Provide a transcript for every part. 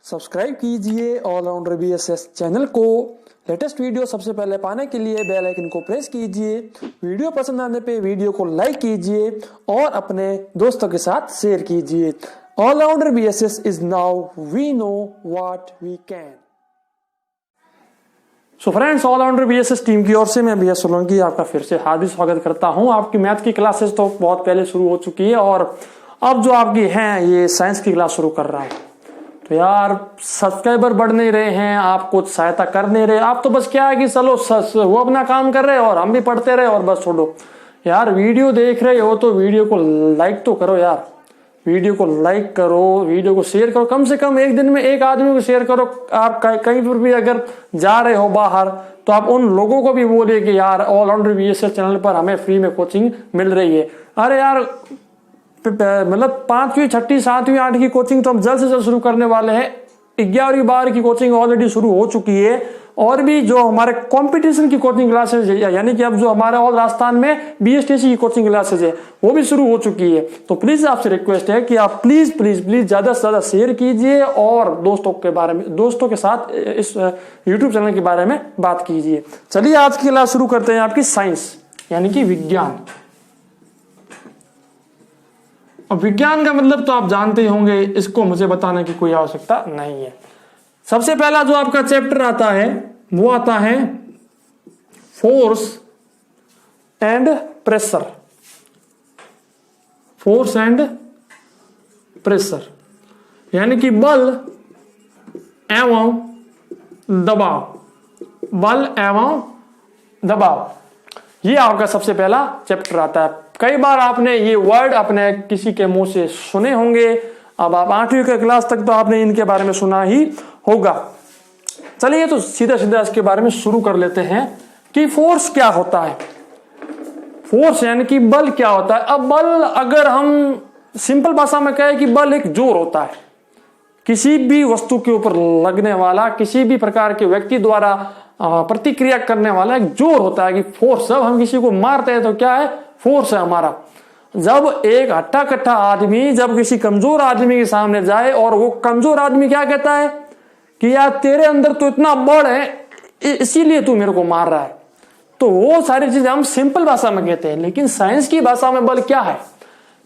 Subscribe कीजिए allrounder BSS channel को। Latest video सबसे पहले पाने के लिए बेल आइकन को प्रेस कीजिए। वीडियो पसंद आने पे वीडियो को लाइक कीजिए और अपने दोस्तों के साथ शेयर कीजिए। Allrounder BSS is now we know what we can. So friends, allrounder BSS team की ओर से मैं बीएस सोलंकी आपका फिर से हार्दिक स्वागत करता हूं। आपकी मैथ की क्लासेस तो बहुत पहले शुरू हो चुकी है और अब जो आपकी है ये साइंस की क्लास शुरू कर रहा हूं। तो यार सब्सक्राइबर बढ़ नहीं रहे हैं, आप कुछ सहायता कर नहीं रहे। आप तो बस क्या है कि चलो वो अपना काम कर रहे हैं और हम भी पढ़ते रहे और बस छोड़ो। यार वीडियो देख रहे हो तो वीडियो को लाइक तो करो यार, वीडियो को लाइक करो, वीडियो को शेयर करो। कम से कम एक दिन में एक आदमी को शेयर करो। आप कहीं पर भी अगर जा रहे हो बाहर तो आप उन लोगों को भी बोलिए कि यार ऑलराउंडर बीएसएस चैनल पर हमें फ्री में कोचिंग मिल रही है। अरे यार मतलब 5वीं 6वीं 7वीं 8वीं की कोचिंग तो हम जल्द से जल्द शुरू करने वाले हैं। 11वीं 12वीं की कोचिंग ऑलरेडी शुरू हो चुकी है और भी जो हमारे कंपटीशन की कोचिंग क्लासेज है, यानी कि अब जो हमारे ऑल राजस्थान में बीएसटीसी की कोचिंग क्लासेज है वो भी शुरू हो चुकी है। तो प्लीज आपसे रिक्वेस्ट है कि आप प्लीज प्लीज प्लीज ज्यादा से ज्यादा शेयर कीजिए और दोस्तों के साथ इस यूट्यूब चैनल के बारे में बात कीजिए। चलिए आज की क्लास शुरू करते हैं आपकी साइंस यानी कि विज्ञान। अब विज्ञान का मतलब तो आप जानते ही होंगे, इसको मुझे बताने की कोई आवश्यकता नहीं है। सबसे पहला जो आपका चैप्टर आता है वो आता है force and pressure. Force and pressure यानी कि बल एवं दबाव। बल एवं दबाव ये आपका सबसे पहला चैप्टर आता है। कई बार आपने ये वर्ड अपने किसी के मुंह से सुने होंगे। अब आप 8वीं के क्लास तक तो आपने इनके बारे में सुना ही होगा। चलिए तो सीधा सीधा इसके बारे में शुरू कर लेते हैं कि फोर्स क्या होता है। फोर्स यानी कि बल क्या होता है। अब बल अगर हम सिंपल भाषा में कहें कि बल एक जोर होता है, किसी भी वस्तु के ऊपर लगने वाला, किसी भी प्रकार के व्यक्ति द्वारा प्रतिक्रिया करने वाला एक जोर होता है कि फोर्स। जब हम किसी को मारते हैं तो क्या है, फोर्स है हमारा। जब एक हट्टा कट्टा आदमी जब किसी कमजोर आदमी के सामने जाए और वो कमजोर आदमी क्या कहता है कि यार तेरे अंदर तो इतना बल है इसीलिए तू मेरे को मार रहा है, तो वो सारी चीजें हम सिंपल भाषा में कहते हैं। लेकिन साइंस की भाषा में बल क्या है?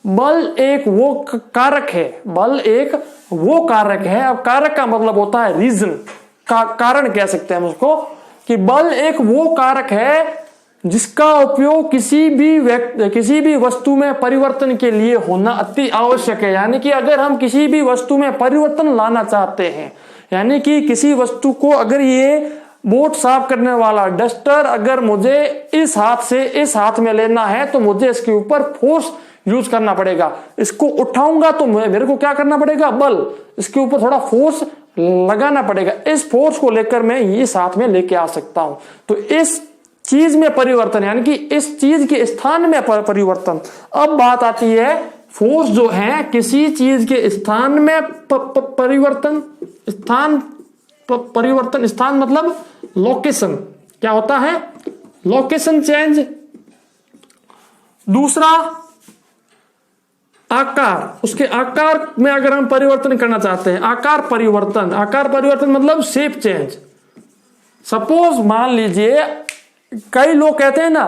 बल एक वो कारक है। बल एक वो कारक है। अब कारक का मतलब होता है रीजन, कारण कह सकते हैं हम उसको, कि बल एक वो कारक है जिसका उपयोग किसी भी वस्तु में परिवर्तन के लिए होना अति आवश्यक है। यानी कि अगर हम किसी भी वस्तु में परिवर्तन लाना चाहते हैं, यानी कि किसी वस्तु को अगर ये बोट साफ करने वाला डस्टर अगर मुझे इस हाथ से इस हाथ में लेना है तो मुझे इसके ऊपर फोर्स यूज करना पड़ेगा। इसको उठाऊंगा तो मेरे को क्या करना पड़ेगा, बल, इसके ऊपर थोड़ा फोर्स लगाना पड़ेगा। इस फोर्स को लेकर मैं ये साथ में लेके आ सकता हूं। तो इस चीज में परिवर्तन यानी कि इस चीज के स्थान में परिवर्तन। अब बात आती है फोर्स जो है किसी चीज के स्थान में परिवर्तन। स्थान मतलब लोकेशन। क्या होता है? Location change. दूसरा आकार, उसके आकार में अगर हम परिवर्तन करना चाहते हैं, आकार परिवर्तन मतलब शेप चेंज। सपोज मान लीजिए कई लोग कहते हैं ना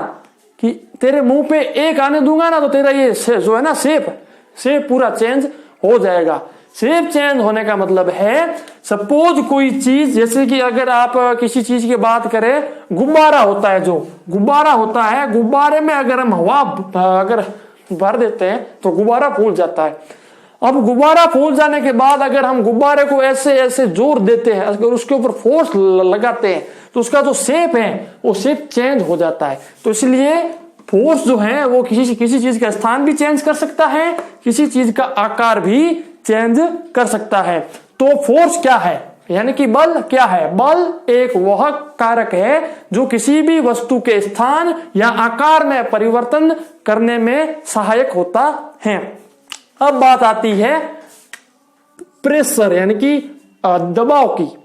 कि तेरे मुंह पे एक आने दूंगा ना तो तेरा ये जो है ना शेप पूरा चेंज हो जाएगा। शेप चेंज होने का मतलब है सपोज कोई चीज, जैसे कि अगर आप किसी चीज की बात करें, गुब्बारा होता है, जो गुब्बारा होता है, गुब्बारे में अगर हम हवा अगर भर देते हैं तो गुब्बारा फूल जाता है। अब गुब्बारा फूल जाने के बाद अगर हम गुब्बारे को ऐसे ऐसे जोर देते हैं, अगर उसके ऊपर फोर्स लगाते हैं तो उसका जो शेप है वो शेप चेंज हो जाता है। तो इसलिए फोर्स जो है वो किसी चीज का स्थान भी चेंज कर सकता है, किसी चीज का आकार भी चेंज कर सकता है। तो फोर्स क्या है यानी कि बल क्या है? बल एक वह कारक है जो किसी भी वस्तु के स्थान या आकार में परिवर्तन करने में सहायक होता है। अब बात आती है प्रेशर यानी कि दबाव की।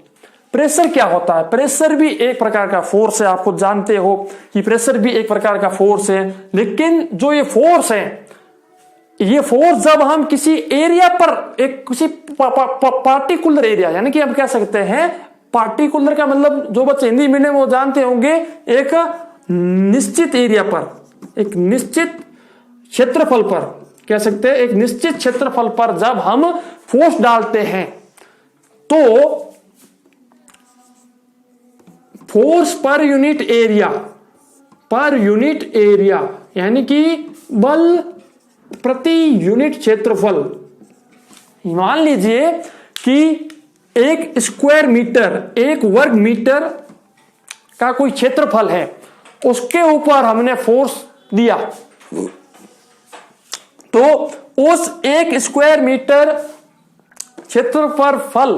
प्रेशर क्या होता है? प्रेशर भी एक प्रकार का फोर्स है। आपको जानते हो कि प्रेशर भी एक प्रकार का फोर्स है। लेकिन जो ये फोर्स है ये फोर्स जब हम किसी एरिया पर एक किसी पार्टिकुलर एरिया, यानी कि हम कह सकते हैं पार्टिकुलर का मतलब जो बच्चे हिंदी मीडियम वो जानते होंगे, एक निश्चित एरिया पर, एक निश्चित क्षेत्रफल पर, कह सकते हैं एक निश्चित क्षेत्रफल पर जब हम फोर्स डालते हैं तो फोर्स पर यूनिट एरिया यानी कि बल प्रति यूनिट क्षेत्रफल। मान लीजिए कि एक स्क्वायर मीटर, एक वर्ग मीटर का कोई क्षेत्रफल है, उसके ऊपर हमने फोर्स दिया, तो उस एक स्क्वायर मीटर क्षेत्रफल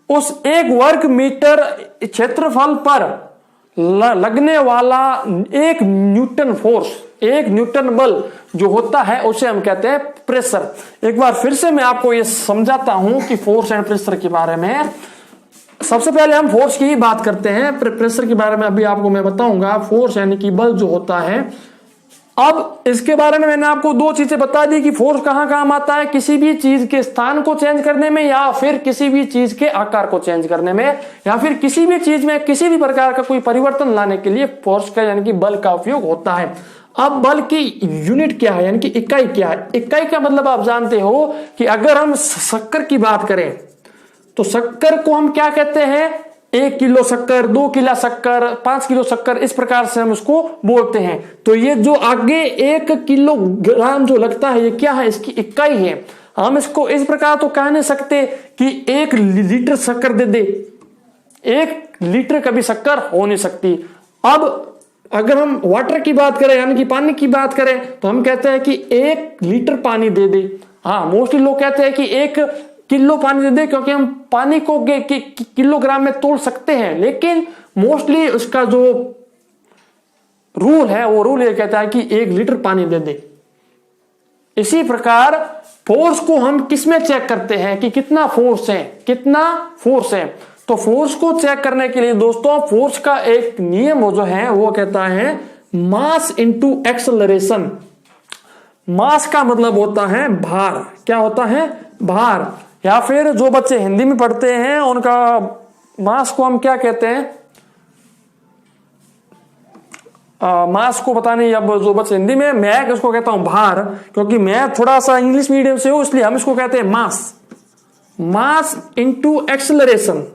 उस एक वर्ग मीटर क्षेत्रफल पर लगने वाला एक न्यूटन फोर्स, एक न्यूटन बल जो होता है उसे हम कहते हैं प्रेशर। एक बार फिर से मैं आपको यह समझाता हूं कि फोर्स एंड प्रेशर के बारे में। सबसे पहले हम फोर्स की ही बात करते हैं, प्रेशर के बारे में अभी आपको मैं बताऊंगा। फोर्स यानी कि बल जो होता है, अब इसके बारे में मैंने आपको दो चीजें बता दी कि फोर्स कहां काम आता है, किसी भी चीज के स्थान को चेंज करने में, या फिर किसी भी चीज के आकार को चेंज करने में, या फिर किसी भी चीज में किसी भी प्रकार का कोई परिवर्तन लाने के लिए फोर्स का यानी कि बल का उपयोग होता है। अब बल की यूनिट क्या है, यानी कि इकाई क्या है? इकाई का मतलब आप जानते हो कि अगर हम शक्कर की बात करें तो शक्कर को हम क्या कहते हैं? 1 किलो शक्कर, 2 किलो शक्कर, 5 किलो शक्कर, इस प्रकार से हम उसको बोलते हैं। तो ये जो आगे 1 किलोग्राम जो लगता है, ये क्या है? इसकी इकाई है। हम इसको इस प्रकार तो कह नहीं सकते कि 1 लीटर शक्कर दे दे, 1 लीटर कभी शक्कर हो नहीं सकती। अब अगर हम वाटर की बात करें यानी कि पानी की बात करें तो हम कहते हैं कि 1 लीटर पानी दे दे। हाँ, मोस्टली लोग कहते हैं कि 1 किलो पानी दे दे, क्योंकि हम पानी को किलोग्राम में तोल सकते हैं, लेकिन मोस्टली उसका जो रूल है वो रूल ये कहता है कि 1 लीटर पानी दे दे। इसी प्रकार फोर्स को हम किसमें चेक करते हैं कि कितना फोर्स है? तो फोर्स को चेक करने के लिए दोस्तों फोर्स का एक नियम जो है वो कहता है मास इंटू एक्सेलरेशन। मास का मतलब होता है भार। क्या होता है? भार। या फिर जो बच्चे हिंदी में पढ़ते हैं उनका मास को हम क्या कहते हैं? मास को पता नहीं। अब जो बच्चे हिंदी में, मैं इसको कहता हूं भार, क्योंकि मैं थोड़ा सा इंग्लिश मीडियम से हूं, इसलिए हम इसको कहते हैं मास इंटू एक्सेलरेशन।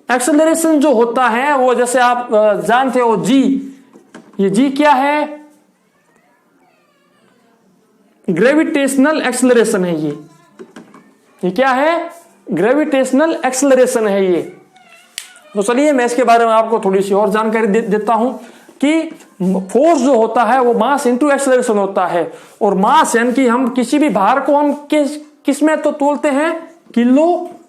एक्सेलरेशन जो होता है वो जैसे आप जानते हो जी, ये जी क्या है? ग्रेविटेशनल एक्सेलरेशन है। ये क्या है? ग्रेविटेशनल एक्सेलरेशन है ये। तो चलिए मैं इसके बारे में आपको थोड़ी सी और जानकारी देता हूं कि फोर्स जो होता है वो मास इंटू एक्सेलरेशन होता है। और मास यानी कि हम किसी भी भार को हम किस में तो तोलते हैं? किलोग्राम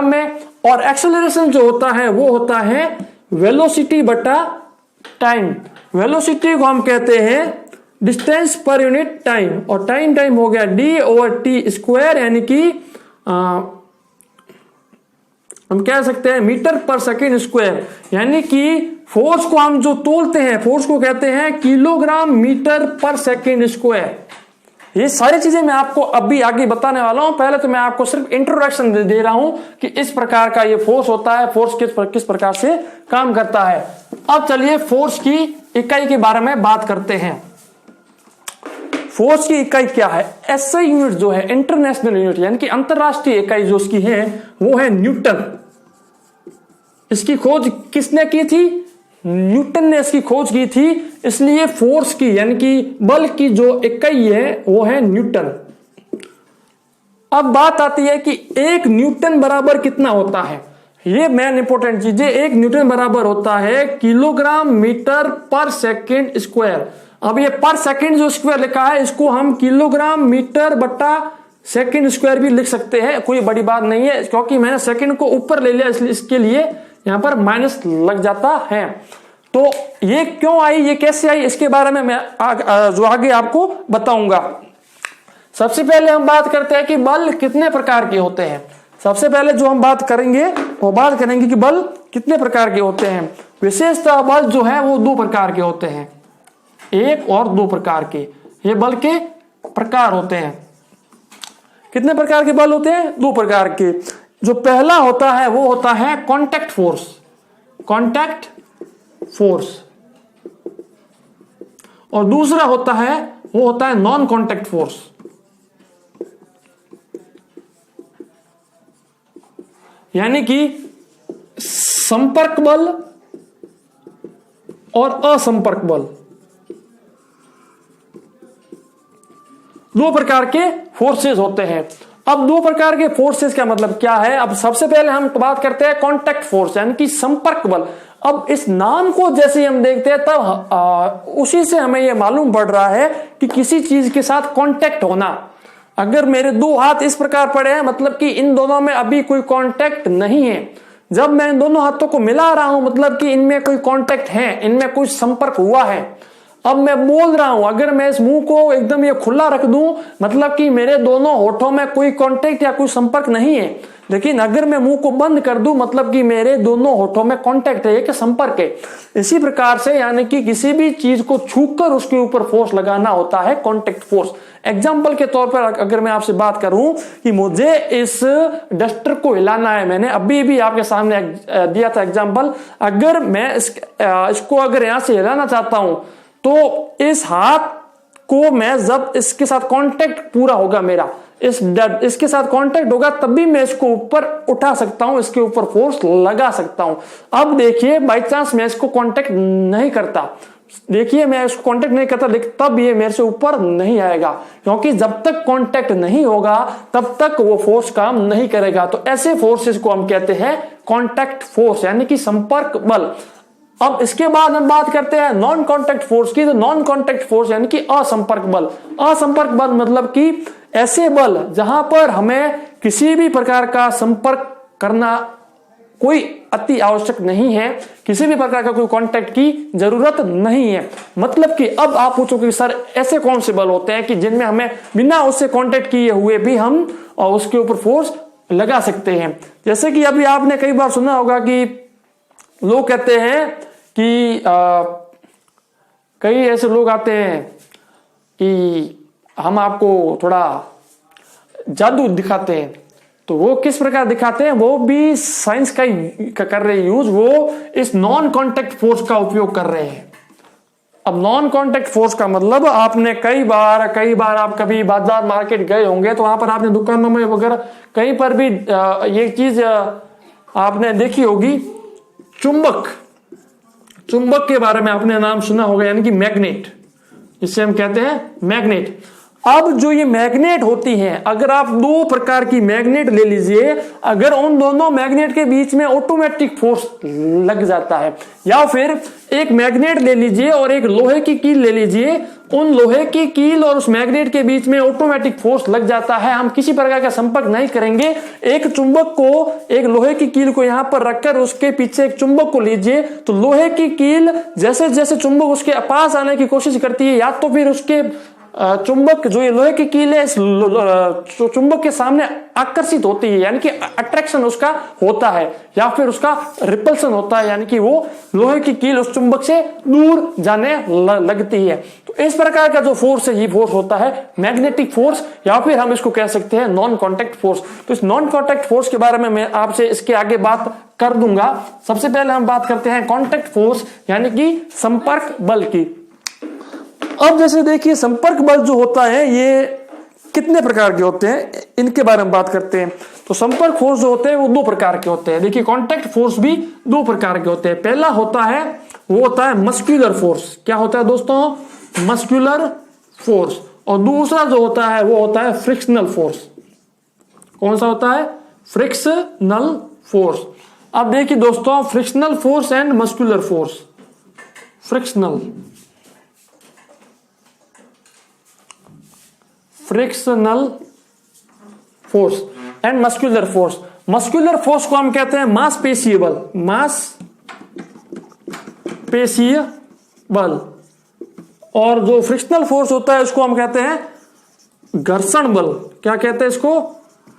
में। और एक्सेलरेशन जो होता है वो होता है वेलोसिटी बटा टाइम। वेलोसिटी को हम कहते हैं डिस्टेंस पर यूनिट टाइम, और टाइम हो गया d/t², यानी कि हम कह सकते हैं मीटर पर सेकेंड स्क्वायर। यानी कि फोर्स को हम जो तोलते हैं, फोर्स को कहते हैं किलोग्राम मीटर पर सेकेंड स्क्वायर। ये सारी चीजें मैं आपको अभी आगे बताने वाला हूं। पहले तो मैं आपको सिर्फ इंट्रोडक्शन दे रहा हूं कि इस प्रकार का ये फोर्स होता है, फोर्स किस प्रकार से काम करता है। अब चलिए फोर्स की इकाई के बारे में बात करते हैं। फोर्स की इकाई क्या है? एसआई यूनिट जो है, इंटरनेशनल यूनिट यानी कि अंतरराष्ट्रीय इकाई जो उसकी है वो है न्यूटन। इसकी खोज किसने की थी? न्यूटन ने इसकी खोज की थी। इसलिए फोर्स की यानी कि बल की जो इकाई है वो है न्यूटन। अब बात आती है कि 1 न्यूटन बराबर कितना होता है? ये मेन इंपॉर्टेंट चीज है। 1 न्यूटन बराबर होता है किलोग्राम मीटर पर सेकेंड स्क्वायर। अब ये पर सेकेंड जो स्क्वायर लिखा है इसको हम किलोग्राम मीटर बटा सेकेंड स्क्वायर भी लिख सकते हैं, कोई बड़ी बात नहीं है। क्योंकि मैंने सेकेंड को ऊपर ले लिया इसलिए इसके लिए यहां पर माइनस लग जाता है। तो ये क्यों आई, ये कैसे आई, इसके बारे में मैं जो आगे आपको बताऊंगा। सबसे पहले हम बात करते हैं कि बल कितने प्रकार के होते हैं। सबसे पहले जो हम बात करेंगे वो बात करेंगे कि बल कितने प्रकार के होते हैं। विशेषतः बल जो है वो 2 प्रकार के होते हैं, 1 और 2 प्रकार के, ये बल के प्रकार होते हैं। कितने प्रकार के बल होते हैं? 2 प्रकार के। जो पहला होता है वो होता है कॉन्टैक्ट फोर्स, कॉन्टैक्ट फोर्स, और दूसरा होता है वो होता है नॉन कॉन्टैक्ट फोर्स। यानी कि संपर्क बल और असंपर्क बल, 2 प्रकार के फोर्सेस होते हैं। अब 2 प्रकार के फोर्सेस का मतलब क्या है? अब सबसे पहले हम बात करते हैं कॉन्टैक्ट फोर्स यानी कि संपर्क बल। अब इस नाम को जैसे हम देखते हैं तब उसी से हमें यह मालूम पड़ रहा है कि किसी चीज के साथ कांटेक्ट होना। अगर मेरे 2 हाथ इस प्रकार पड़े हैं मतलब कि इन दोनों में अभी कोई कांटेक्ट नहीं है। जब मैं इन दोनों हाथों को मिला रहा हूं मतलब कि इनमें कोई कांटेक्ट है, इनमें कोई संपर्क हुआ है। अब मैं बोल रहा हूं, अगर मैं इस मुंह को एकदम ये खुला रख दूं मतलब कि मेरे दोनों होठों में कोई कांटेक्ट या कोई संपर्क नहीं है। लेकिन अगर मैं मुंह को बंद कर दूं मतलब कि मेरे दोनों होठों में कांटेक्ट है, एक संपर्क है। इसी प्रकार से यानी कि किसी भी चीज को छूकर उसके ऊपर फोर्स लगाना होता है कांटेक्ट फोर्स। एग्जाम्पल के तौर पर अगर मैं आपसे बात करूं कि मुझे इस डस्टर को हिलाना है, मैंने अभी भी आपके सामने दिया था एग्जाम्पल। अगर मैं इसको अगर यहां से हिलाना चाहता हूं तो इस हाथ को मैं जब इसके साथ कांटेक्ट पूरा होगा मेरा, इसके साथ कांटेक्ट होगा तभी मैं इसको ऊपर उठा सकता हूं, इसके ऊपर फोर्स लगा सकता हूं। अब देखिए बाई चांस मैं इसको कांटेक्ट नहीं करता, देखिए मैं इसको कांटेक्ट नहीं करता, लेकिन तब ये मेरे से ऊपर नहीं आएगा, क्योंकि जब तक कांटेक्ट नहीं होगा तब तक वो फोर्स काम नहीं करेगा। तो ऐसे फोर्सेस को हम कहते हैं कांटेक्ट फोर्स यानी कि संपर्क बल। अब इसके बाद हम बात करते हैं नॉन कांटेक्ट फोर्स की। तो नॉन कांटेक्ट फोर्स यानी कि असंपर्क बल। असंपर्क बल मतलब कि ऐसे बल जहां पर हमें किसी भी प्रकार का संपर्क करना कोई अति आवश्यक नहीं है, किसी भी प्रकार का कोई कांटेक्ट की जरूरत नहीं है। मतलब कि अब आप पूछोगे सर ऐसे कौन से बल होते हैं कि जिनमें हमें बिना उससे कांटेक्ट किए हुए भी हम उसके ऊपर फोर्स लगा सकते हैं। जैसे कि अभी आपने कई बार सुना होगा कि लोग कहते हैं कि कई ऐसे लोग आते हैं कि हम आपको थोड़ा जादू दिखाते हैं। तो वो किस प्रकार दिखाते हैं? वो भी साइंस का कर रहे हैं यूज, वो इस नॉन कांटेक्ट फोर्स का उपयोग कर रहे हैं। अब नॉन कांटेक्ट फोर्स का मतलब आपने कई बार आप कभी बाजार मार्केट गए होंगे तो वहां पर आपने दुकानों में वगैरह कहीं पर भी ये चीज आपने देखी होगी, चुंबक के बारे में आपने नाम सुना होगा, यानी कि मैग्नेट, जिसे हम कहते हैं मैग्नेट। अब जो ये मैग्नेट होती हैं, अगर आप 2 प्रकार की मैग्नेट ले लीजिए, अगर उन दोनों मैग्नेट के बीच में ऑटोमेटिक फोर्स लग जाता है, या फिर एक मैग्नेट ले लीजिए और एक लोहे की कील ले लीजिए, उन लोहे की कील और उस मैग्नेट के बीच में ऑटोमेटिक फोर्स लग जाता है, हम किसी प्रकार का संपर्क नहीं करेंगे। एक चुंबक को, एक लोहे की कील को यहां पर रखकर उसके पीछे एक चुंबक को लीजिए, तो लोहे की कील जैसे जैसे चुंबक उसके पास आने की कोशिश करती है, या तो फिर उसके चुंबक जो ये लोहे की कील है इस चुंबक के सामने आकर्षित होती है, यानी कि अट्रैक्शन उसका होता है, या फिर उसका रिपल्सन होता है, यानी कि वो लोहे की कील उस चुंबक से दूर जाने लगती है। तो इस प्रकार का जो फोर्स है ये फोर्स होता है मैग्नेटिक फोर्स, या फिर हम इसको कह सकते हैं नॉन कांटेक्ट फोर्स। तो इस नॉन कांटेक्ट फोर्स के बारे में मैं आपसे इसके आगे बात कर दूंगा। सबसे पहले हम बात करते हैं कांटेक्ट फोर्स यानी कि संपर्क बल की। अब जैसे देखिए संपर्क बल जो होता है ये कितने प्रकार के होते हैं, इनके बारे में बात करते हैं। तो संपर्क फोर्स जो होते हैं वो 2 प्रकार के होते हैं। देखिए कांटेक्ट फोर्स भी 2 प्रकार के होते हैं। पहला होता है वो होता है मस्कुलर फोर्स। क्या होता है दोस्तों? Muscular force. और दूसरा जो होता है वो होता है फ्रिक्शनल फोर्स। कौन सा होता है? Frictional force. अब देखिए दोस्तों frictional force and muscular force, frictional force and muscular force. Muscular force को हम कहते हैं मांसपेशीय बल, मांसपेशीय बल। और जो फ्रिक्शनल फोर्स होता है उसको हम कहते हैं घर्षण बल। क्या कहते हैं इसको?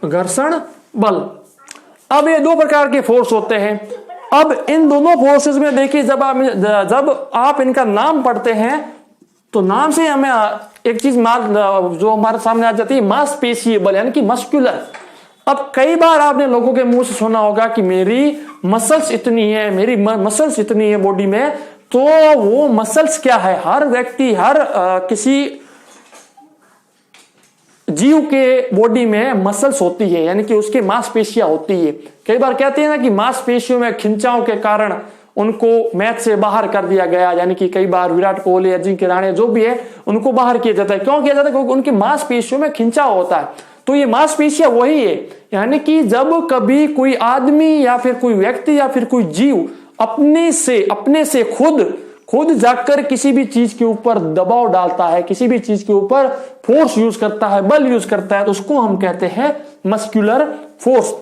घर्षण बल। अब ये दो प्रकार के फोर्स होते हैं। अब इन दोनों फोर्सेस में देखिए, जब आप इनका नाम पढ़ते हैं तो नाम से हमें एक चीज जो हमारे सामने आ जाती है, मांसपेशीय बल यानी कि मस्कुलर। अब कई बार आपने लोगों के मुंह से सुना होगा कि मेरी मसल्स इतनी है, मेरी मसल्स इतनी है बॉडी में। तो वो मसल्स क्या है? हर व्यक्ति, हर किसी जीव के बॉडी में मसल्स होती है, यानी कि उसके मांसपेशियां होती है। कई बार कहते हैं ना कि मांसपेशियों में खिंचाव के कारण उनको मैच से बाहर कर दिया गया, यानी कि कई बार विराट कोहली, अजिंक्य रहाणे जो भी है उनको बाहर किया जाता है। क्यों किया जाता है? क्योंकि उनकी मांसपेशियों में खिंचाव होता है। तो ये मांसपेशियां वही है, यानी कि जब कभी कोई आदमी या फिर कोई व्यक्ति या फिर कोई जीव अपने से खुद जाकर किसी भी चीज के ऊपर दबाव डालता है, किसी भी चीज के ऊपर फोर्स यूज करता है, बल यूज करता है, तो उसको हम कहते हैं मस्कुलर फोर्स।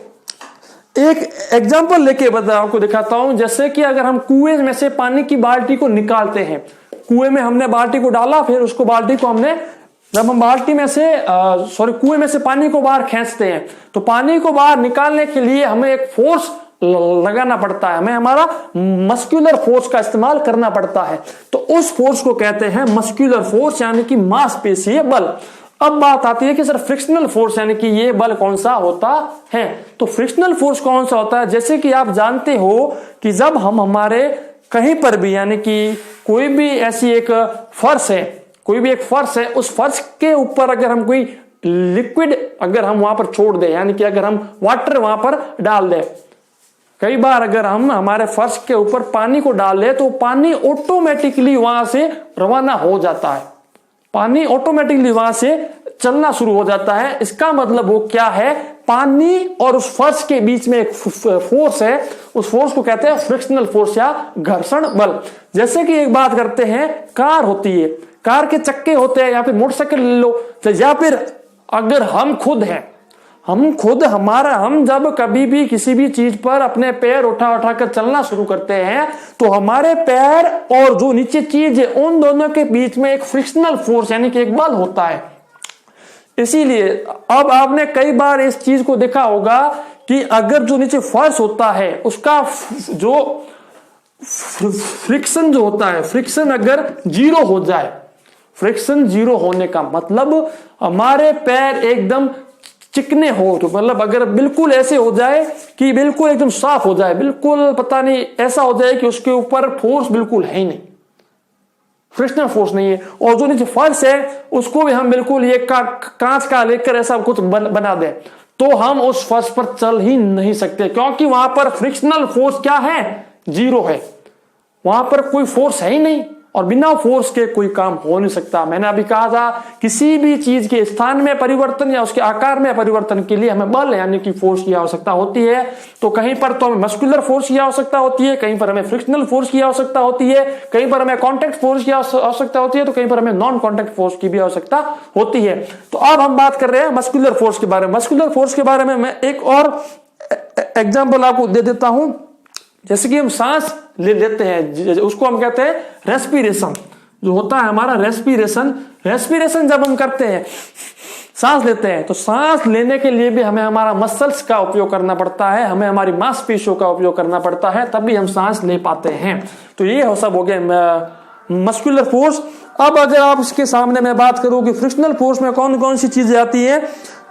एक एग्जांपल लेके आपको दिखाता हूं। जैसे कि अगर हम कुएं में से पानी की बाल्टी को निकालते हैं, कुएं में हमने बाल्टी को डाला, फिर उसको बाल्टी को हमने, जब हम बाल्टी में से कुएं में से पानी को बाहर खींचते हैं, तो पानी को बाहर निकालने के लिए हमें एक फोर्स लगाना पड़ता है, हमें हमारा मस्कुलर फोर्स का इस्तेमाल करना पड़ता है। तो उस फोर्स को कहते हैं मस्कुलर फोर्स, यानी कि मांसपेशीय बल। अब बात आती है कि सर फ्रिक्शनल फोर्स यानी कि ये बल कौन सा होता है? तो फ्रिक्शनल फोर्स कौन सा होता है? जैसे कि आप जानते हो कि जब हम हमारे कहीं पर भी, यानी कि कोई भी ऐसी एक फर्श है, कोई भी एक फर्श है, उस फर्श के ऊपर अगर हम कोई लिक्विड अगर हम वहां पर छोड़ दें, यानी कि अगर हम वाटर वहां पर डाल दें, कई बार अगर हम हमारे फर्श के ऊपर पानी को डाल दें तो पानी ऑटोमेटिकली वहां से रवाना हो जाता है, पानी ऑटोमेटिकली वहां से चलना शुरू हो जाता है। इसका मतलब वो क्या है? पानी और उस फर्श के बीच में एक फोर्स है, उस फोर्स को कहते हैं फ्रिक्शनल फोर्स या घर्षण बल। जैसे कि एक बात करते हैं, कार होती है, कार के चक्के होते हैं, या फिर मोटरसाइकिल ले लो, या फिर अगर हम खुद जब कभी भी किसी भी चीज पर अपने पैर उठा कर चलना शुरू करते हैं, तो हमारे पैर और जो नीचे चीज है उन दोनों के बीच में एक फ्रिक्शनल फोर्स यानी कि एक बल होता है। इसीलिए अब आपने कई बार इस चीज को देखा होगा कि अगर जो नीचे फर्श होता है उसका जो फ्रिक्शन जो होता है, फ्रिक्शन अगर जीरो हो जाए, फ्रिक्शन जीरो होने का मतलब हमारे पैर एकदम चिकने हो, तो मतलब अगर बिल्कुल ऐसे हो जाए कि बिल्कुल एकदम साफ हो जाए, बिल्कुल पता नहीं ऐसा हो जाए कि उसके ऊपर फोर्स बिल्कुल है ही नहीं, फ्रिक्शनल फोर्स नहीं है, और जो नीचे फर्श है उसको भी हम बिल्कुल ये कांच का लेकर ऐसा कुछ बना दें, तो हम उस फर्श पर चल ही नहीं सकते, क्योंकि वहां पर फ्रिक्शनल फोर्स क्या है? जीरो है, वहां पर कोई फोर्स है ही नहीं, और बिना फोर्स के कोई काम हो नहीं सकता। मैंने अभी कहा था किसी भी चीज के स्थान में परिवर्तन या उसके आकार में परिवर्तन के लिए हमें बल यानी कि फोर्स की आवश्यकता होती है। तो कहीं पर तो हमें मस्कुलर फोर्स की आवश्यकता होती है, कहीं पर हमें फ्रिक्शनल फोर्स की आवश्यकता होती है, कहीं पर हमें कॉन्टैक्ट फोर्स की आवश्यकता होती है, तो कहीं पर हमें नॉन कॉन्टैक्ट फोर्स की भी आवश्यकता होती है। तो अब हम बात कर रहे हैं मस्कुलर फोर्स के बारे में। मस्कुलर फोर्स के बारे में मैं एक और एग्जाम्पल आपको दे देता हूं। जैसे कि हम सांस लेते हैं, उसको हम कहते हैं रेस्पिरेशन, जो होता है हमारा रेस्पिरेशन जब हम करते हैं, सांस लेते हैं, तो सांस लेने के लिए भी हमें हमारा मसल्स का उपयोग करना पड़ता है, हमें हमारी मांसपेशियों का उपयोग करना पड़ता है, तभी हम सांस ले पाते हैं। तो ये सब हो गया मस्कुलर फोर्स। अब अगर आप इसके सामने मैं बात करूं कि फ्रिक्शनल फोर्स में कौन कौन सी चीजें आती है,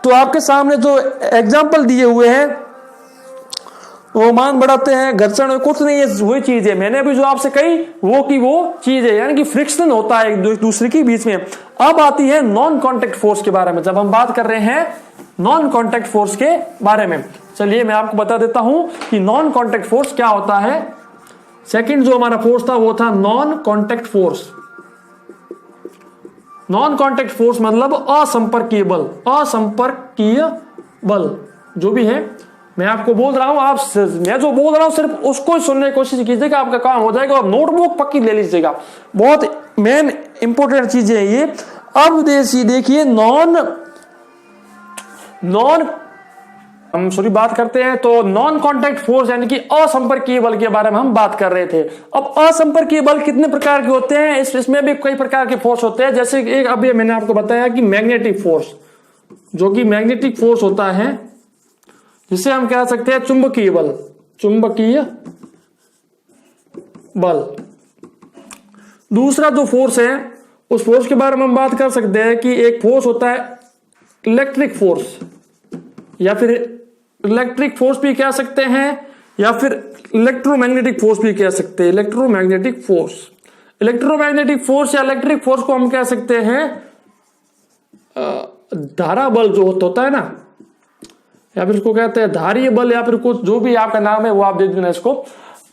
तो आपके सामने जो एग्जाम्पल दिए हुए हैं वो मान बढ़ाते हैं, घर्षण कुछ नहीं है, वही चीज है मैंने अभी जो आपसे कही वो चीज है, यानी कि फ्रिक्शन होता है एक दूसरे के बीच में। अब आती है नॉन कॉन्टैक्ट फोर्स के बारे में। जब हम बात कर रहे हैं नॉन कॉन्टैक्ट फोर्स के बारे में, चलिए मैं आपको बता देता हूं कि नॉन कॉन्टैक्ट फोर्स क्या होता है। सेकंड जो हमारा फोर्स था वो था non contact force. Non contact force मतलब असंपर्कीय बल, असंपर्कीय बल जो भी है मैं आपको बोल रहा हूं, मैं जो बोल रहा हूं सिर्फ उसको ही सुनने की कोशिश कीजिएगा, आपका काम हो जाएगा। और नोटबुक पक्की ले लीजिएगा, बहुत मेन इंपोर्टेंट चीजें है ये। अब देखिए हम बात करते हैं तो नॉन कॉन्टैक्ट फोर्स यानी कि असंपर्कीय बल के बारे में हम बात कर रहे थे। अब असंपर्कीय बल कितने प्रकार के होते हैं, इसमें भी कई प्रकार के फोर्स होते हैं। जैसे एक अभी मैंने आपको बताया कि मैग्नेटिक फोर्स, जो कि मैग्नेटिक फोर्स होता है, जिसे हम कह सकते हैं चुंबकीय बल। चुंबकीय बल। दूसरा जो फोर्स है, उस फोर्स के बारे में हम बात कर सकते हैं कि एक फोर्स होता है इलेक्ट्रिक फोर्स, या फिर इलेक्ट्रिक फोर्स भी कह सकते हैं, या फिर इलेक्ट्रोमैग्नेटिक फोर्स भी कह सकते हैं। इलेक्ट्रोमैग्नेटिक फोर्स, इलेक्ट्रोमैग्नेटिक फोर्स या इलेक्ट्रिक फोर्स को हम कह सकते हैं धारा बल जो होता है ना, या फिर इसको कहते हैं धारीय बल, या फिर कुछ जो भी आपका नाम है वो आप दे देना इसको।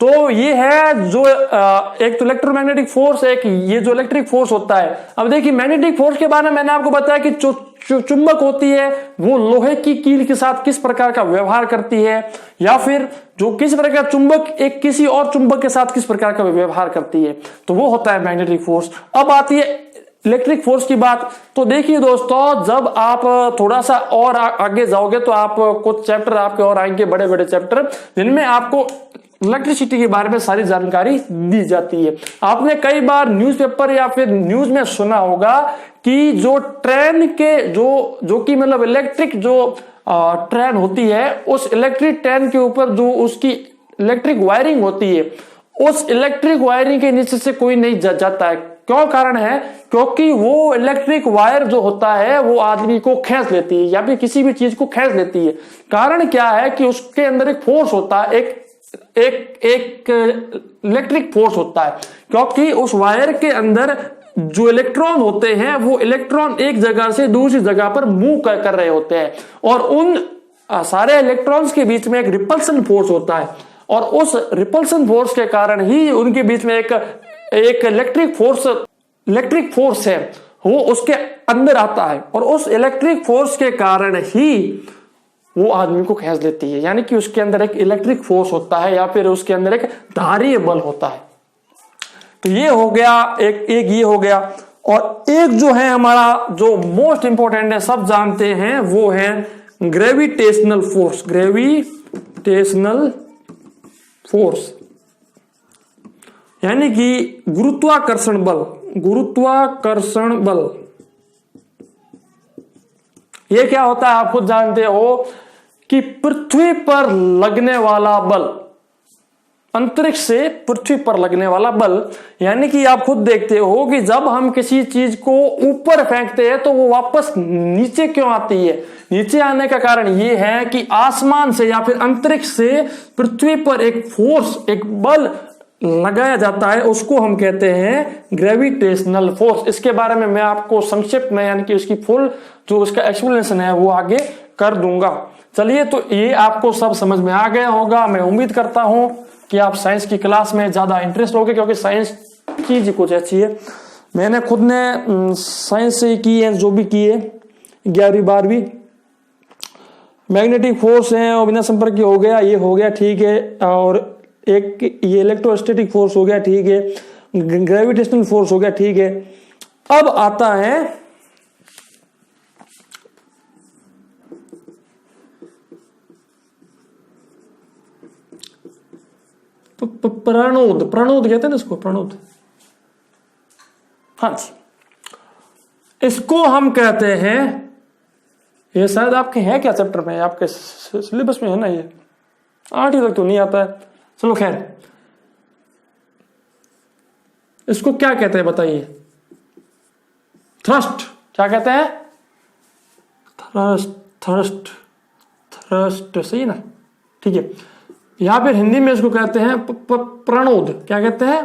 तो ये है जो एक तो इलेक्ट्रोमैग्नेटिक फोर्स, एक ये जो इलेक्ट्रिक फोर्स होता है। अब देखिए मैग्नेटिक फोर्स के बारे में मैंने आपको बताया कि जो चुंबक होती है वो लोहे की कील के साथ किस प्रकार का व्यवहार करती है, या फिर जो किस प्रकार का चुंबक एक किसी और चुंबक के साथ किस प्रकार का व्यवहार करती है, तो वो होता है मैग्नेटिक फोर्स। अब आती है इलेक्ट्रिक फोर्स की बात। तो देखिए दोस्तों, जब आप थोड़ा सा और आगे जाओगे तो आप कुछ चैप्टर आपके और आएंगे, बड़े बड़े चैप्टर, जिनमें आपको इलेक्ट्रिसिटी के बारे में सारी जानकारी दी जाती है। आपने कई बार न्यूज़पेपर या फिर न्यूज में सुना होगा कि जो ट्रेन के जो कि मतलब इलेक्ट्रिक जो ट्रेन होती है, उस इलेक्ट्रिक ट्रेन के ऊपर जो उसकी इलेक्ट्रिक वायरिंग होती है, उस इलेक्ट्रिक वायरिंग के नीचे से कोई नहीं जाता है। क्यों? कारण है क्योंकि वो इलेक्ट्रिक वायर जो होता है वो आदमी को खींच लेती है, या फिर किसी भी चीज को खींच लेती है। कारण क्या है कि उसके अंदर एक फोर्स होता है, एक इलेक्ट्रिक फोर्स होता है, क्योंकि उस वायर के अंदर जो इलेक्ट्रॉन होते हैं वो इलेक्ट्रॉन एक जगह से दूसरी जगह पर मूव कर रहे होते हैं, और उन सारे इलेक्ट्रॉन्स के बीच में एक रिपल्सन फोर्स होता है, और उस रिपल्सन फोर्स के कारण ही उनके बीच में एक इलेक्ट्रिक फोर्स है, वो उसके अंदर आता है, और उस इलेक्ट्रिक फोर्स के कारण ही वो आदमी को खींच लेती है। यानी कि उसके अंदर एक इलेक्ट्रिक फोर्स होता है, या फिर उसके अंदर एक धारीय बल होता है। तो ये हो गया एक ये हो गया। और एक जो है हमारा जो मोस्ट इंपॉर्टेंट है, सब जानते हैं, वो है ग्रेविटेशनल फोर्स। ग्रेविटेशनल फोर्स यानी कि गुरुत्वाकर्षण बल। गुरुत्वाकर्षण बल ये क्या होता है आप खुद जानते हो कि पृथ्वी पर लगने वाला बल, अंतरिक्ष से पृथ्वी पर लगने वाला बल। यानी कि आप खुद देखते हो कि जब हम किसी चीज को ऊपर फेंकते हैं तो वो वापस नीचे क्यों आती है। नीचे आने का कारण ये है कि आसमान से या फिर अंतरिक्ष से पृथ्वी पर एक फोर्स, एक बल लगाया जाता है, उसको हम कहते हैं ग्रेविटेशनल फोर्स। इसके बारे में मैं आपको संक्षिप्त में यानी कि उसकी फुल जो उसका एक्सप्लेनेशन है वो आगे कर दूंगा। चलिए, तो ये आपको सब समझ में आ गया होगा। मैं उम्मीद करता हूं कि आप साइंस की क्लास में ज्यादा इंटरेस्ट लोगे, क्योंकि साइंस चीज कुछ अच्छी है। मैंने खुद ने साइंस से की है, जो भी की है 11वीं 12वीं। मैग्नेटिक फोर्स है और बिना संपर्क हो गया, ये हो गया, ठीक है। और एक ये इलेक्ट्रोस्टैटिक फोर्स हो गया, ठीक है। ग्रेविटेशनल फोर्स हो गया, ठीक है। अब आता है प्रणोद। प्रणोद कहते हैं ना इसको, प्रणोद। हाँ जी, इसको हम कहते हैं, ये शायद आपके है क्या चैप्टर में, आपके सिलेबस में है ना, ये 8वीं तक तो नहीं आता है। चलो खैर, इसको क्या कहते हैं बताइए? थ्रस्ट। क्या कहते हैं? थ्रस्ट। थ्रस्ट थ्रस्ट सही ना, ठीक है। यहां पर हिंदी में इसको कहते हैं प्रणोद। क्या कहते हैं?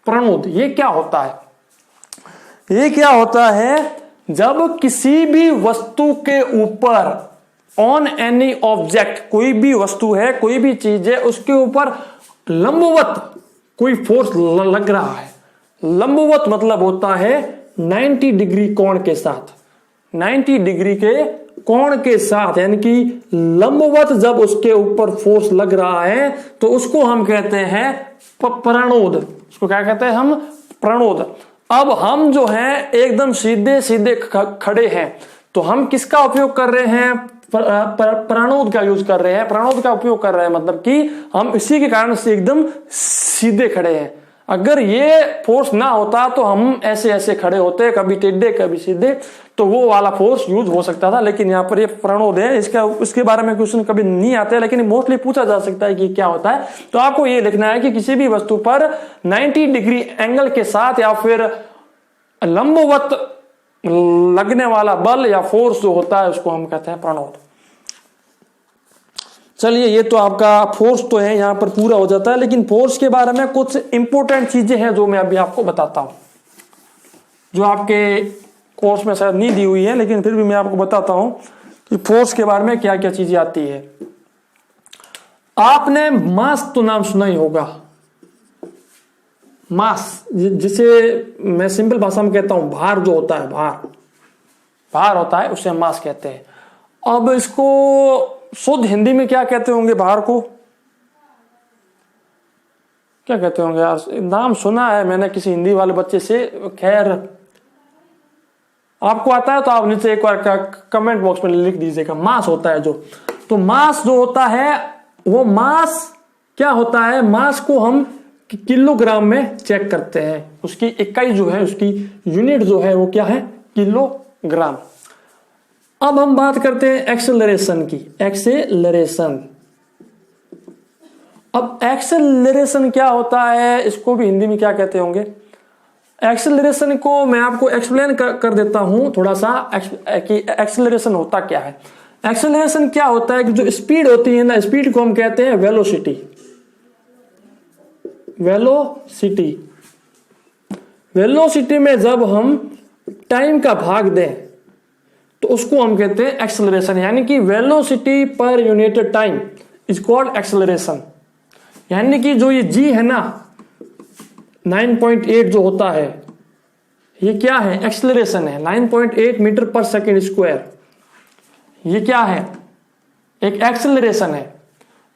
प्रणोद। ये क्या होता है? ये क्या होता है, जब किसी भी वस्तु के ऊपर, ऑन एनी ऑब्जेक्ट, कोई भी वस्तु है, कोई भी चीज है, उसके ऊपर लंबवत कोई फोर्स लग रहा है। लंबवत मतलब होता है 90 डिग्री कोण के साथ। 90 डिग्री के कोण के साथ, यानी कि लंबवत जब उसके ऊपर फोर्स लग रहा है तो उसको हम कहते हैं प्रणोद। उसको क्या कहते हैं हम? प्रणोद। अब हम जो हैं एकदम सीधे सीधे खड़े हैं, तो हम किसका उपयोग कर रहे हैं? प्रणोद का यूज कर रहे हैं। प्रणोद का उपयोग कर रहे हैं मतलब कि हम इसी के कारण से एकदम सीधे खड़े हैं। अगर ये फोर्स ना होता तो हम ऐसे ऐसे खड़े होते, कभी टेढ़े कभी सीधे, तो वो वाला फोर्स यूज हो सकता था। लेकिन यहाँ पर ये प्रणोद है, इसके बारे में क्वेश्चन कभी नहीं आते, लेकिन मोस्टली पूछा जा सकता है कि क्या होता है। तो आपको ये लिखना है कि किसी भी वस्तु पर 90 डिग्री एंगल के साथ या फिर लंबवत लगने वाला बल या फोर्स जो होता है उसको हम कहते हैं प्रणोद। चलिए, ये तो आपका फोर्स तो है यहां पर पूरा हो जाता है, लेकिन फोर्स के बारे में कुछ इंपॉर्टेंट चीजें हैं जो मैं अभी आपको बताता हूं, जो आपके कोर्स में शायद नहीं दी हुई है, लेकिन फिर भी मैं आपको बताता हूं कि फोर्स के बारे में क्या क्या चीजें आती है। आपने मास तो नाम सुना ही होगा, मास, जिसे मैं सिंपल भाषा में कहता हूं भार जो होता है, भार होता है, उसे मास कहते हैं। अब इसको शुद्ध हिंदी में क्या कहते होंगे, भार को क्या कहते होंगे यार? नाम सुना है मैंने किसी हिंदी वाले बच्चे से, खैर आपको आता है तो आप नीचे एक बार कमेंट बॉक्स में लिख दीजिएगा। मास होता है जो, तो मास जो होता है वो मास क्या होता है, मास को हम किलोग्राम में चेक करते हैं। उसकी इकाई जो है, उसकी यूनिट जो है वो क्या है, किलोग्राम। अब हम बात करते हैं एक्सेलरेशन की, एक्सेलरेशन। अब एक्सेलरेशन क्या होता है, इसको भी हिंदी में क्या कहते होंगे? एक्सेलरेशन को मैं आपको एक्सप्लेन कर देता हूं थोड़ा सा कि एक्सेलरेशन होता क्या है। एक्सेलरेशन क्या होता है कि जो स्पीड होती है ना, स्पीड को हम कहते हैं वेलोसिटी। वेलोसिटी में जब हम टाइम का भाग दें तो उसको हम कहते हैं एक्सेलरेशन, यानी कि velocity per unit time is called acceleration. यानी कि जो ये जी है ना 9.8 जो होता है, ये क्या है, एक्सेलरेशन है। 9.8 मीटर पर सेकेंड स्क्वायर, ये क्या है, एक एक्सेलरेशन है।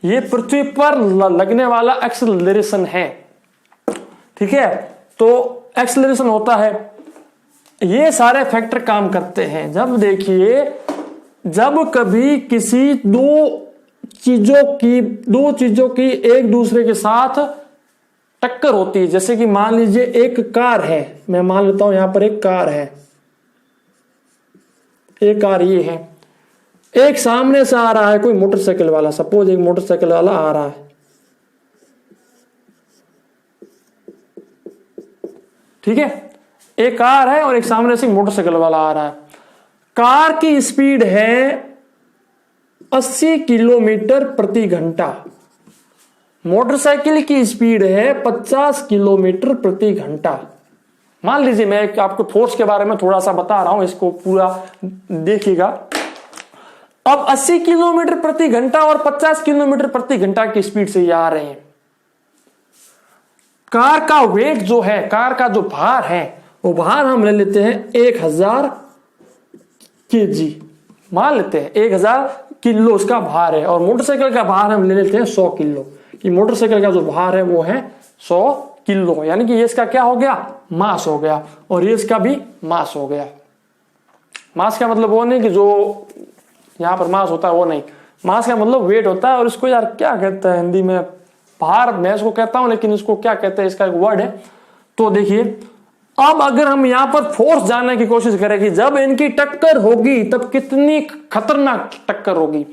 ये पृथ्वी पर लगने वाला एक्सेलरेशन है, ठीक है। तो एक्सेलरेशन होता है, ये सारे फैक्टर काम करते हैं। जब देखिए, जब कभी किसी दो चीजों की एक दूसरे के साथ टक्कर होती है, जैसे कि मान लीजिए एक कार है, मैं मान लेता हूं यहां पर एक कार है, एक कार ये है, एक सामने से आ रहा है कोई मोटरसाइकिल वाला, सपोज एक मोटरसाइकिल वाला आ रहा है, ठीक है। एक कार है और एक सामने से मोटरसाइकिल वाला आ रहा है। कार की स्पीड है 80 किलोमीटर प्रति घंटा, मोटरसाइकिल की स्पीड है 50 किलोमीटर प्रति घंटा। मान लीजिए मैं आपको फोर्स के बारे में थोड़ा सा बता रहा हूं, इसको पूरा देखिएगा। अब 80 किलोमीटर प्रति घंटा और 50 किलोमीटर प्रति घंटा की स्पीड से ये आ रहे हैं। कार का वेट जो है, कार का जो भार है, वो भार हम ले लेते हैं 1000 kg, मान लेते हैं 1000 किलो उसका भार है। और मोटरसाइकिल का भार हम ले लेते हैं 100 किलो, कि मोटरसाइकिल का जो भार है वो है 100 किलो, यानी कि ये इसका क्या हो गया, मास हो गया, और ये इसका भी मास हो गया। मास का मतलब वो नहीं कि जो यहां पर मास होता है वो नहीं, मास का मतलब वेट होता है। और इसको यार क्या कहता है हिंदी में, भार मैं इसको कहता हूं, लेकिन इसको क्या कहते हैं, इसका एक वर्ड है। तो देखिए, अब अगर हम यहां पर फोर्स जानने की कोशिश करें कि जब इनकी टक्कर होगी तब कितनी खतरनाक टक्कर होगी,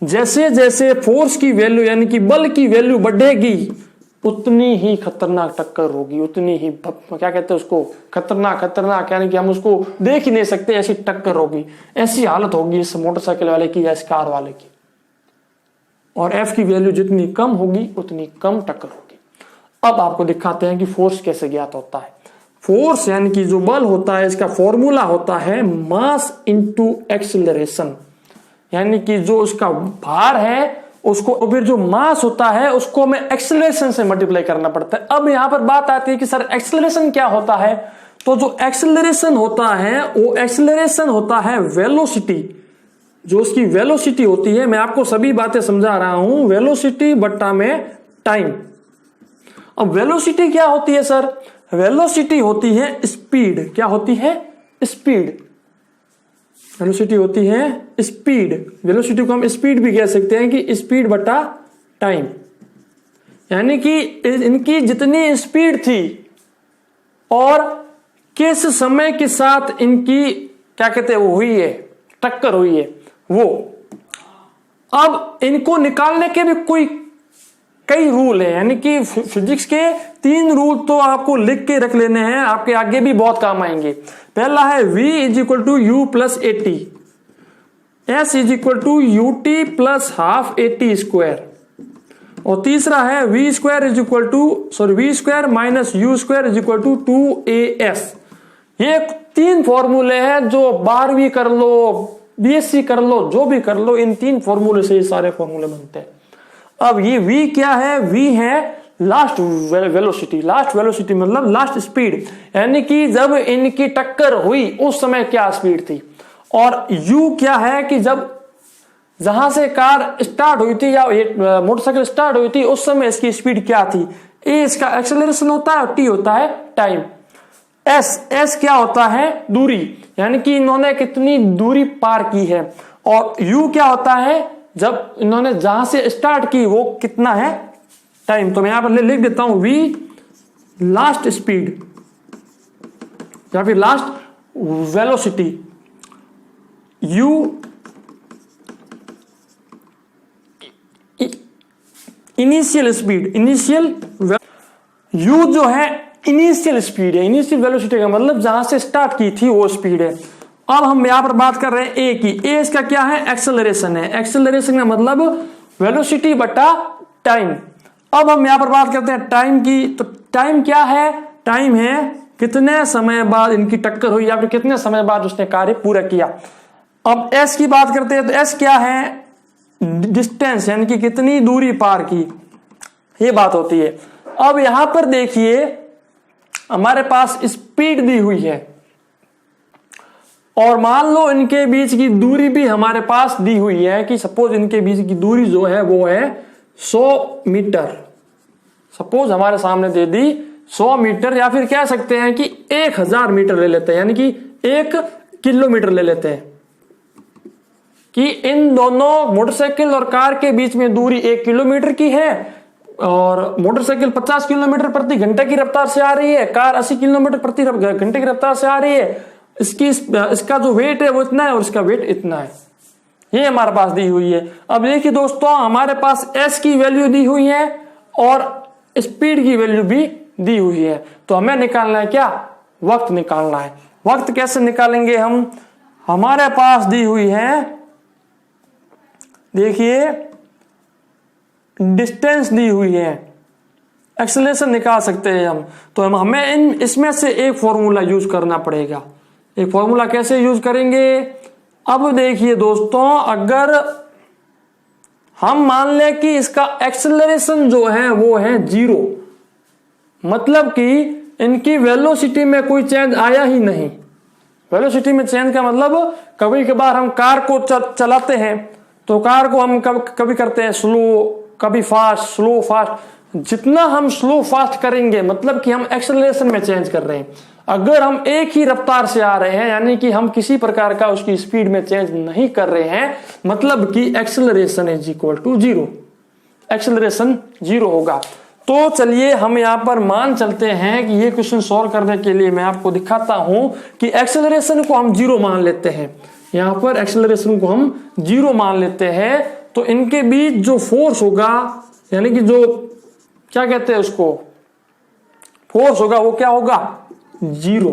जैसे जैसे फोर्स की वैल्यू यानी कि बल की वैल्यू बढ़ेगी उतनी ही खतरनाक टक्कर होगी, उतनी ही क्या कहते हैं उसको, खतरनाक, यानी कि हम उसको देख ही नहीं सकते, ऐसी टक्कर होगी, ऐसी हालत होगी इस मोटरसाइकिल वाले की या इस कार वाले की। और एफ की वैल्यू जितनी कम होगी उतनी कम टक्कर होगी। अब आपको दिखाते हैं कि फोर्स कैसे ज्ञात होता है। फोर्स यानी कि जो बल होता है, इसका फॉर्मूला होता है मास इंटू एक्सेलरेशन, यानी कि जो उसका भार है उसको, फिर जो मास होता है उसको हमें एक्सेलरेशन से मल्टीप्लाई करना पड़ता है। अब यहां पर बात आती है कि सर एक्सेलरेशन क्या होता है, तो जो एक्सेलरेशन होता है वो एक्सेलरेशन होता है वेलोसिटी, जो उसकी वेलोसिटी होती है, मैं आपको सभी बातें समझा रहा हूं, वेलोसिटी बट्टा में टाइम। अब वेलोसिटी क्या होती है सर, वेलोसिटी होती है स्पीड, क्या होती है, स्पीड। वेलोसिटी होती है स्पीड, वेलोसिटी को हम स्पीड भी कह सकते हैं कि स्पीड बटा टाइम, यानी कि इनकी जितनी स्पीड थी और किस समय के साथ इनकी क्या कहते हैं वो हुई है, टक्कर हुई है वो। अब इनको निकालने के भी कई रूल है, यानी कि फिजिक्स के 3 रूल तो आपको लिख के रख लेने हैं, आपके आगे भी बहुत काम आएंगे। पहला है v is equal to u plus a t, s is equal to u t plus half a t square, और तीसरा है v square minus u square is equal to 2as। ये 3 फॉर्मूले हैं जो 12वीं कर लो, बीएससी कर लो, जो भी कर लो, इन 3 फॉर्मूले से ये सारे फॉर्मूले बनते हैं। अब ये v क्या है? v है लास्ट वेलोसिटी। लास्ट वेलोसिटी मतलब लास्ट स्पीड, यानी कि जब इनकी टक्कर हुई उस समय क्या स्पीड थी। और u क्या है कि जब जहां से कार स्टार्ट हुई थी या मोटरसाइकिल स्टार्ट हुई थी उस समय इसकी स्पीड क्या थी। ए इसका एक्सेलरेशन होता है और टी होता है टाइम। एस क्या होता है? दूरी, यानी कि इन्होंने कितनी दूरी पार की है। और u क्या होता है? जब इन्होंने जहां से स्टार्ट की वो कितना है टाइम। तो मैं यहां पर लिख देता हूं v लास्ट स्पीड या फिर last velocity, u initial speed, u जो है इनिशियल स्पीड है। इनिशियल वेलोसिटी का मतलब जहां से स्टार्ट की थी वो स्पीड है। अब हम यहां पर बात कर रहे हैं ए की। ए इसका क्या है? एक्सेलरेशन है। एक्सेलरेशन का मतलब वेलोसिटी बटा टाइम। अब हम यहां पर बात करते हैं टाइम की। तो टाइम क्या है? टाइम है कितने समय बाद इनकी टक्कर हुई या फिर कितने समय बाद उसने कार्य पूरा किया। अब एस की बात करते हैं तो एस क्या है? डिस्टेंस, यानी कि कितनी दूरी पार की, ये बात होती है। अब यहां पर देखिए हमारे पास स्पीड दी हुई है और मान लो इनके बीच की दूरी भी हमारे पास दी हुई है कि सपोज इनके बीच की दूरी जो है वो है 100 मीटर। सपोज हमारे सामने दे दी 100 मीटर, या फिर कह सकते हैं कि 1000 मीटर ले लेते हैं, यानी कि 1 किलोमीटर ले लेते हैं कि इन दोनों मोटरसाइकिल और कार के बीच में दूरी 1 किलोमीटर की है और मोटरसाइकिल 50 किलोमीटर प्रति घंटे की रफ्तार से आ रही है, कार 80 किलोमीटर प्रति घंटे की रफ्तार से आ रही है। इसका जो वेट है वो इतना है और इसका वेट इतना है, ये हमारे पास दी हुई है। अब देखिए दोस्तों हमारे पास s की वैल्यू दी हुई है और स्पीड की वैल्यू भी दी हुई है। तो हमें निकालना है क्या? वक्त निकालना है। वक्त कैसे निकालेंगे हम? हमारे पास दी हुई है, देखिए डिस्टेंस दी हुई है, एक्सेलरेशन निकाल सकते हैं हम। तो हमें इसमें से एक फॉर्मूला यूज करना पड़ेगा। एक फॉर्मूला कैसे यूज करेंगे? अब देखिए दोस्तों, अगर हम मान लें कि इसका एक्सेलरेशन जो है वो है 0, मतलब कि इनकी वेलोसिटी में कोई चेंज आया ही नहीं। वेलोसिटी में चेंज का मतलब कभी कभार हम कार को चलाते हैं तो कार को हम कभी करते हैं स्लो, कभी फास्ट, स्लो फास्ट। जितना हम स्लो फास्ट करेंगे मतलब कि हम एक्सेलरेशन में चेंज कर रहे हैं। अगर हम एक ही रफ्तार से आ रहे हैं यानी कि हम किसी प्रकार का उसकी स्पीड में चेंज नहीं कर रहे हैं, मतलब कि acceleration is equal to 0, acceleration 0 होगा। तो चलिए हम यहां पर मान चलते हैं कि ये क्वेश्चन सॉल्व करने के लिए मैं आपको दिखाता हूं कि एक्सेलरेशन को हम 0 मान लेते हैं। यहां पर एक्सेलरेशन को हम 0 मान लेते हैं तो इनके बीच जो फोर्स होगा, यानी कि जो क्या कहते हैं उसको, फोर्स होगा, वो क्या होगा? 0,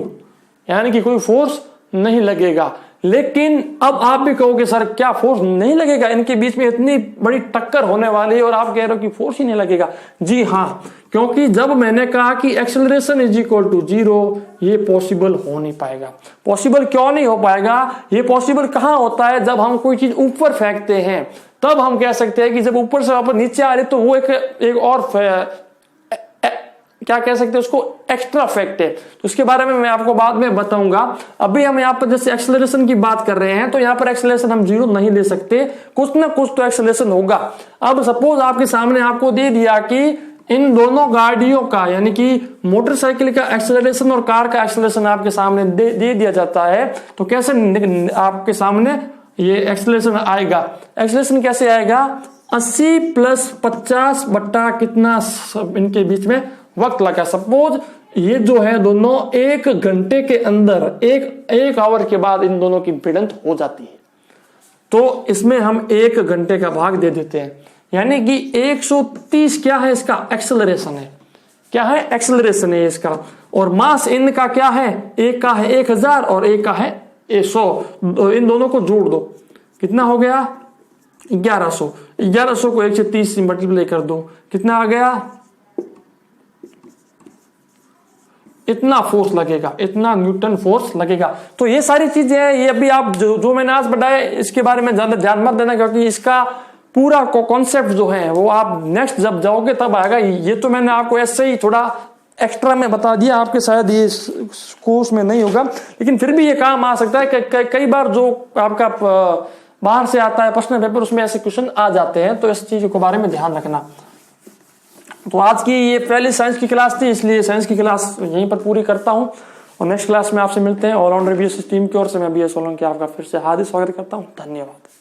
यानी कि कोई फोर्स नहीं लगेगा। लेकिन अब आप भी कहोगे सर क्या फोर्स नहीं लगेगा? इनके बीच में इतनी बड़ी टक्कर होने वाली है और आप कह रहे हो कि फोर्स ही नहीं लगेगा। जी हाँ, क्योंकि जब मैंने कहा कि एक्सेलरेशन इज इक्वल टू 0, ये पॉसिबल हो नहीं पाएगा। पॉसिबल क्यों नहीं हो पाएगा? ये पॉसिबल कहां होता है? जब हम कोई चीज ऊपर फेंकते हैं तब हम कह सकते हैं कि जब ऊपर से वापस नीचे आ रही तो वो एक और क्या कह सकते हैं उसको, एक्स्ट्रा फैक्ट है। तो उसके बारे में मैं आपको बाद में बताऊंगा। अभी हम यहाँ पर जैसे एक्सेलरेशन की बात कर रहे हैं तो यहाँ पर एक्सेलरेशन हम 0 नहीं ले सकते, कुछ ना कुछ तो एक्सेलरेशन होगा। अब सपोज आपके सामने आपको दे दिया कि इन दोनों गाड़ियों का, यानी कि मोटरसाइकिल का एक्सेलरेशन और कार का एक्सेलरेशन आपके सामने दे दिया जाता है, तो कैसे आपके सामने ये एक्सेलरेशन आएगा। एक्सेलरेशन कैसे आएगा? 80 प्लस 50 बट्टा कितना इनके बीच में वक्त लगा। सपोज ये जो है दोनों 1 घंटे के अंदर, एक आवर के बाद इन दोनों की भिड़ंत हो जाती है, तो इसमें हम 1 घंटे का भाग दे देते हैं, यानी कि 130 क्या है इसका? एक्सेलरेशन है। क्या है? एक्सेलरेशन है इसका। और मास इनका क्या है? एक का है 1000 और एक का है 100, इन दोनों को जोड़ दो, कितना हो गया? 1100। 1100 को 1 से 30 से मल्टीप्लाई कर दो, कितना आ गया? इतना फोर्स लगेगा, इतना न्यूटन फोर्स लगेगा। तो ये सारी चीजें हैं, ये अभी आप जो मैंने आज बताया इसके बारे में ज्यादा ध्यान मत देना, क्योंकि इसका पूरा कॉन्सेप्ट जो है वो आप नेक्स्ट जब जाओगे तब आएगा। ये तो मैंने आपको ऐसे ही थोड़ा एक्स्ट्रा में बता दिया, आपके शायद ये कोर्स में नहीं होगा, लेकिन फिर भी ये काम आ सकता है। कई बार जो आपका बाहर से आता है प्रश्न पेपर, उसमें ऐसे क्वेश्चन आ जाते हैं, तो इस चीज के बारे में ध्यान रखना। तो आज की ये पहली साइंस की क्लास थी, इसलिए साइंस की क्लास यहीं पर पूरी करता हूं, और नेक्स्ट क्लास में आपसे मिलते हैं। ऑलराउंडर बीएसएस टीम की ओर से मैं बीएस सोलंकी आपका फिर से हार्दिक स्वागत करता हूं। धन्यवाद।